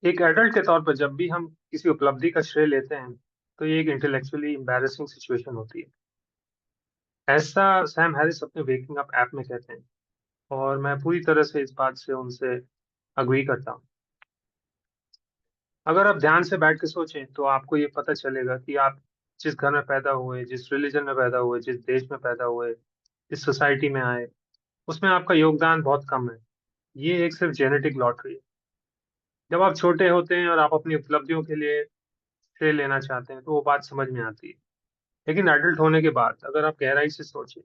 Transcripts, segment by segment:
एक एडल्ट के तौर पर जब भी हम किसी उपलब्धि का श्रेय लेते हैं, तो ये एक इंटेलेक्चुअली एम्बैरेसिंग सिचुएशन होती है। ऐसा सैम हैरिस अपने वेकिंग अप ऐप में कहते हैं और मैं पूरी तरह से इस बात से उनसे अग्री करता हूँ। अगर आप ध्यान से बैठ के सोचें, तो आपको ये पता चलेगा कि आप जिस घर में पैदा हुए, जिस रिलीजन में पैदा हुए, जिस देश में पैदा हुए, जिस सोसाइटी में आए, उसमें आपका योगदान बहुत कम है। ये एक सिर्फ जेनेटिक लॉटरी है। जब आप छोटे होते हैं और आप अपनी उपलब्धियों के लिए श्रेय लेना चाहते हैं, तो वो बात समझ में आती है। लेकिन एडल्ट होने के बाद अगर आप गहराई से सोचें,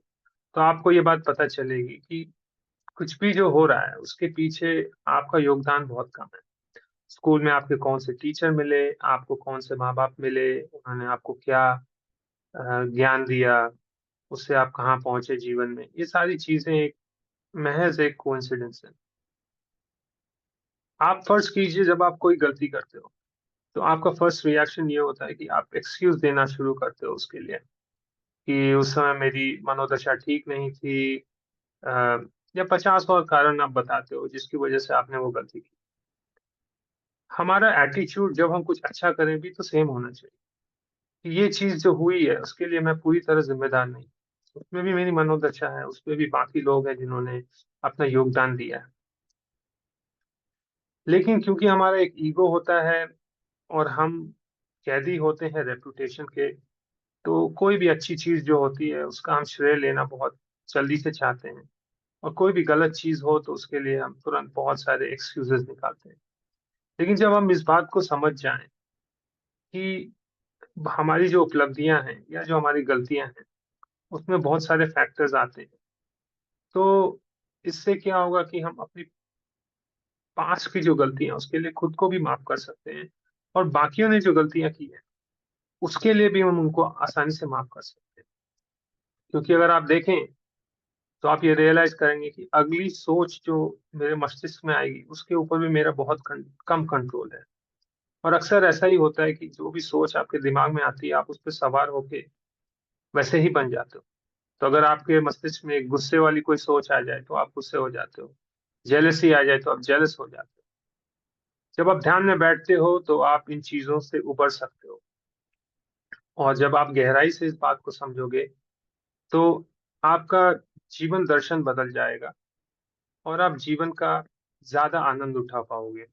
तो आपको ये बात पता चलेगी कि कुछ भी जो हो रहा है, उसके पीछे आपका योगदान बहुत कम है। स्कूल में आपके कौन से टीचर मिले, आपको कौन से माँ-बाप मिले, उन्होंने आपको क्या ज्ञान दिया, उससे आप कहाँ पहुँचे जीवन में, ये सारी चीज़ें एक महज़ एक कोइंसिडेंस है। आप फ़र्ज़ कीजिए जब आप कोई गलती करते हो, तो आपका फर्स्ट रिएक्शन ये होता है कि आप एक्सक्यूज़ देना शुरू करते हो उसके लिए, कि उस समय मेरी मनोदशा ठीक नहीं थी, अ, या 50 और कारण आप बताते हो जिसकी वज़ह से आपने वो गलती की। हमारा एटीट्यूड जब हम कुछ अच्छा करें भी तो सेम होना चाहिए। ये चीज़ जो हुई है उसके लिए मैं पूरी तरह ज़िम्मेदार नहीं। उसमें भी मेरी मनोदशा है, उसमें भी बाकी लोग हैं जिन्होंने अपना योगदान दिया है। लेकिन क्योंकि हमारा एक ईगो होता है और हम कैदी होते हैं रेपुटेशन के, तो कोई भी अच्छी चीज़ जो होती है उसका हम श्रेय लेना बहुत जल्दी से चाहते हैं, और कोई भी गलत चीज़ हो तो उसके लिए हम तुरंत बहुत सारे एक्सक्यूज़ेज़ निकालते हैं। लेकिन जब हम इस बात को समझ जाएँ कि हमारी जो उपलब्धियाँ हैं या जो हमारी गलतियाँ हैं, उसमें बहुत सारे फैक्टर्स आते हैं। तो इससे क्या होगा कि हम अपनी पास्ट की जो गलतियाँ हैं, उसके लिए खुद को भी माफ़ कर सकते हैं, और बाकियों ने जो गलतियाँ की हैं, उसके लिए भी हम उनको आसानी से माफ़ कर सकते हैं। क्योंकि अगर आप देखें, तो आप ये रियलाइज़ करेंगे कि अगली सोच जो मेरे मस्तिष्क में आएगी, उसके ऊपर भी मेरा बहुत कम कंट्रोल है। और अक्सर ऐसा ही होता है कि जो भी सोच आपके दिमाग में आती है, आप उस पे सवार होके वैसे ही बन जाते हो। तो अगर आपके मस्तिष्क में एक गुस्से वाली कोई सोच आ जाए, तो आप गुस्से हो जाते हो। जेलसी आ जाए, तो आप जेलस हो जाते हो। जब आप ध्यान में बैठते हो, तो आप इन चीज़ों से उबर सकते हो, और जब आप गहराई से इस बात को समझोगे, तो आपका जीवन दर्शन बदल जाएगा और आप जीवन का ज़्यादा आनंद उठा पाओगे।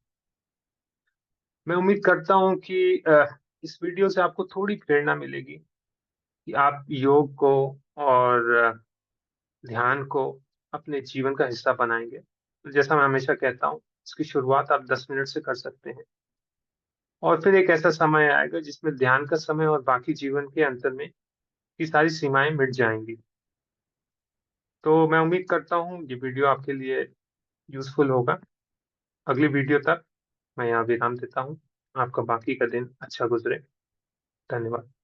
मैं उम्मीद करता हूँ कि इस वीडियो से आपको थोड़ी प्रेरणा मिलेगी कि आप योग को और ध्यान को अपने जीवन का हिस्सा बनाएँगे। तो जैसा मैं हमेशा कहता हूँ, इसकी शुरुआत आप 10 मिनट से कर सकते हैं, और फिर एक ऐसा समय आएगा जिसमें ध्यान का समय और बाकी जीवन के अंतर में की सारी सीमाएँ मिट जाएँगी। तो मैं उम्मीद करता हूँ ये वीडियो आपके लिए यूज़फुल होगा। अगली वीडियो तक मैं यहाँ विराम देता हूँ। आपका बाकी का दिन अच्छा गुज़रे। धन्यवाद।